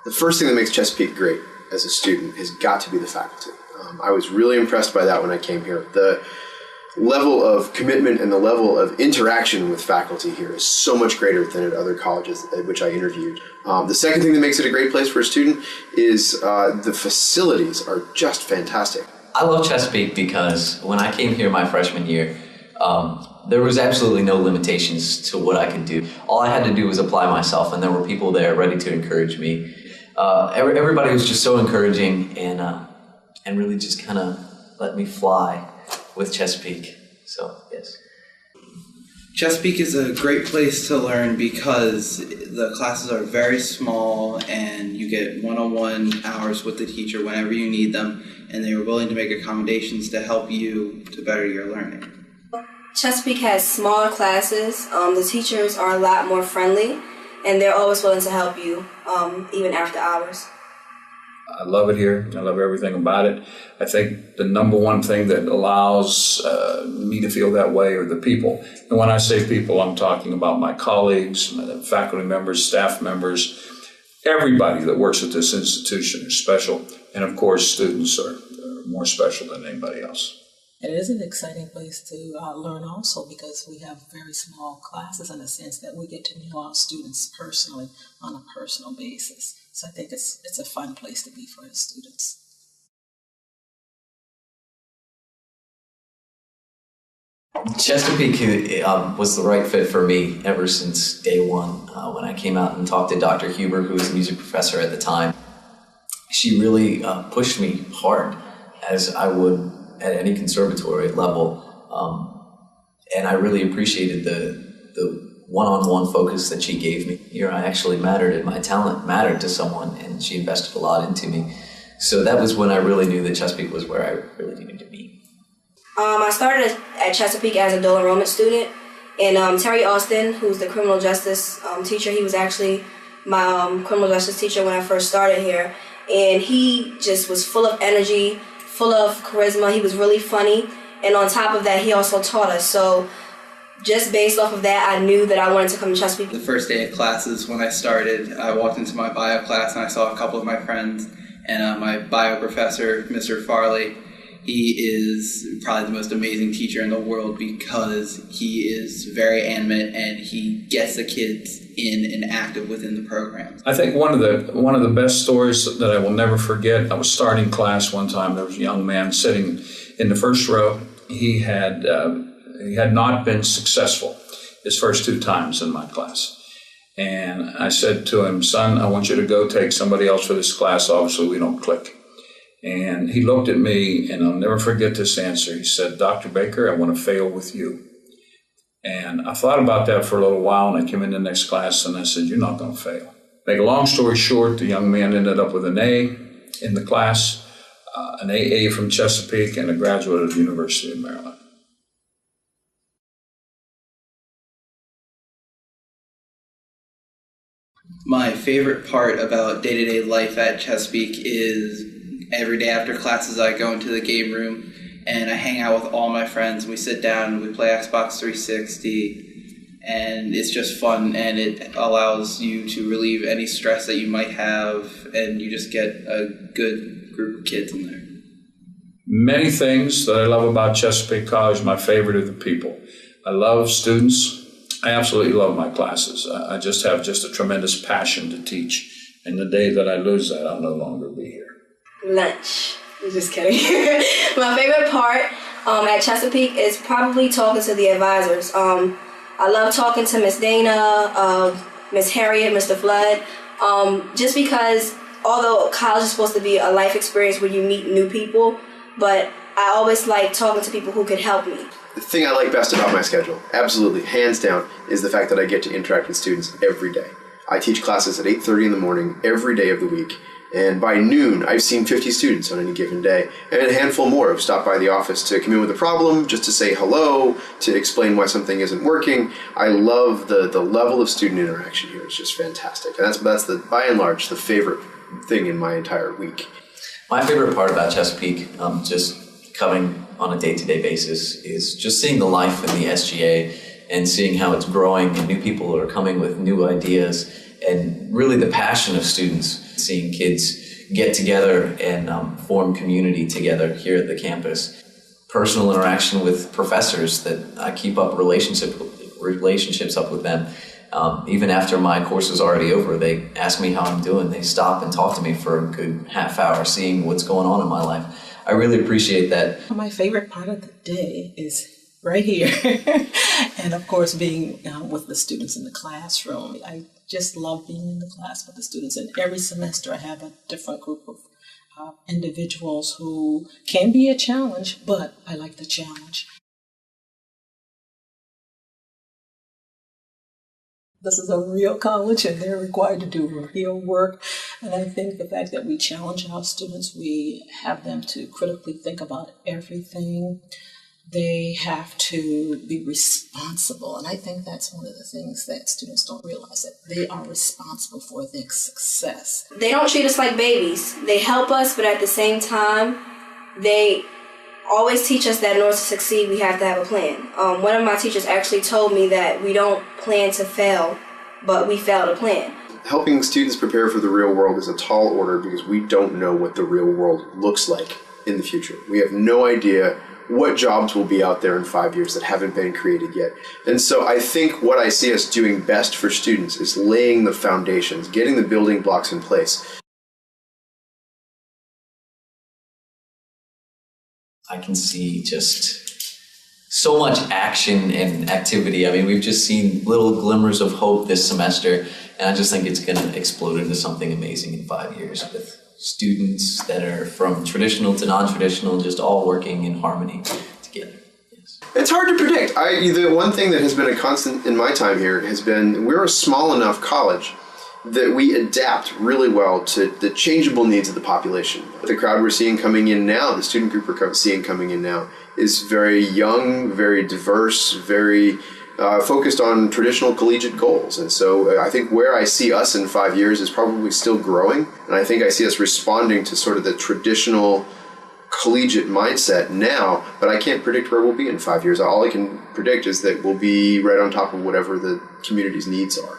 The first thing that makes Chesapeake great as a student has got to be the faculty. I was really impressed by that when I came here. The level of commitment and the level of interaction with faculty here is so much greater than at other colleges at which I interviewed. The second thing that makes it a great place for a student is the facilities are just fantastic. I love Chesapeake because when I came here my freshman year, there was absolutely no limitations to what I could do. All I had to do was apply myself, and there were people there ready to encourage me. Everybody was just so encouraging and really just kind of let me fly with Chesapeake. So, yes. Chesapeake is a great place to learn because the classes are very small and you get one-on-one hours with the teacher whenever you need them, and they are willing to make accommodations to help you to better your learning. Chesapeake has smaller classes. The teachers are a lot more friendly, and they're always willing to help you, even after hours. I love it here. I love everything about it. I think the number one thing that allows me to feel that way are the people. And when I say people, I'm talking about my colleagues, my faculty members, staff members. Everybody that works at this institution is special. And of course, students are more special than anybody else. And it is an exciting place to learn also because we have very small classes in the sense that we get to know our students personally on a personal basis. So I think it's a fun place to be for the students. Chesapeake was the right fit for me ever since day one. When I came out and talked to Dr. Huber, who was a music professor at the time, she really pushed me hard, as I would at any conservatory level. And I really appreciated the one-on-one focus that she gave me. Here I actually mattered, and my talent mattered to someone, and she invested a lot into me. So that was when I really knew that Chesapeake was where I really needed to be. I started at Chesapeake as a dual enrollment student, and Terry Austin, who's the criminal justice teacher, he was actually my criminal justice teacher when I first started here, and he just was full of energy, full of charisma. He was really funny, and on top of that, he also taught us. So just based off of that, I knew that I wanted to come to Chesapeake. The first day of classes, when I started, I walked into my bio class and I saw a couple of my friends, and my bio professor, Mr. Farley, he is probably the most amazing teacher in the world because he is very animate and he gets the kids in and active within the program. I think one of the best stories that I will never forget, I was starting class one time. There was a young man sitting in the first row. He had not been successful his first 2 times in my class. And I said to him, "Son, I want you to go take somebody else for this class. Obviously, we don't click." And he looked at me, and I'll never forget this answer. He said, "Dr. Baker, I want to fail with you." And I thought about that for a little while, and I came in the next class, and I said, "You're not going to fail." Make a long story short, the young man ended up with an A in the class, an AA from Chesapeake, and a graduate of the University of Maryland. My favorite part about day-to-day life at Chesapeake is every day after classes I go into the game room and I hang out with all my friends and we sit down and we play Xbox 360, and it's just fun and it allows you to relieve any stress that you might have, and you just get a good group of kids in there. Many things that I love about Chesapeake College. My favorite are the people. I love students. I absolutely love my classes. I just have a tremendous passion to teach. And the day that I lose that, I'll no longer be here. Lunch. I'm just kidding. My favorite part at Chesapeake is probably talking to the advisors. I love talking to Miss Dana, Miss Harriet, Mr. Flood, just because although college is supposed to be a life experience where you meet new people, but I always like talking to people who could help me. The thing I like best about my schedule, absolutely, hands down, is the fact that I get to interact with students every day. I teach classes at 8:30 in the morning every day of the week, and by noon, I've seen 50 students on any given day, and a handful more have stopped by the office to come in with a problem, just to say hello, to explain why something isn't working. I love the level of student interaction here. It's just fantastic, and that's by and large the favorite thing in my entire week. My favorite part about Chesapeake, just coming on a day-to-day basis, is just seeing the life in the SGA and seeing how it's growing and new people are coming with new ideas and really the passion of students, seeing kids get together and form community together here at the campus. Personal interaction with professors that I keep up relationships up with them. Even after my course is already over, they ask me how I'm doing. They stop and talk to me for a good half hour, seeing what's going on in my life. I really appreciate that. My favorite part of the day is right here. And of course, being with the students in the classroom. I just love being in the class with the students. And every semester I have a different group of individuals who can be a challenge, but I like the challenge. This is a real college and they're required to do real work. And I think the fact that we challenge our students, we have them to critically think about everything. They have to be responsible. And I think that's one of the things that students don't realize, that they are responsible for their success. They don't treat us like babies. They help us, but at the same time, they always teach us that in order to succeed, we have to have a plan. One of my teachers actually told me that we don't plan to fail, but we fail to plan. Helping students prepare for the real world is a tall order because we don't know what the real world looks like in the future. We have no idea what jobs will be out there in 5 years that haven't been created yet. And so I think what I see us doing best for students is laying the foundations, getting the building blocks in place. I can see just so much action and activity. I mean, we've just seen little glimmers of hope this semester, and I just think it's going to explode into something amazing in 5 years with students that are from traditional to non-traditional, just all working in harmony together. Yes. It's hard to predict. The one thing that has been a constant in my time here has been we're a small enough college that we adapt really well to the changeable needs of the population. The crowd we're seeing coming in now, the student group we're seeing coming in now, is very young, very diverse, very focused on traditional collegiate goals. And so I think where I see us in 5 years is probably still growing. And I think I see us responding to sort of the traditional collegiate mindset now, but I can't predict where we'll be in 5 years. All I can predict is that we'll be right on top of whatever the community's needs are.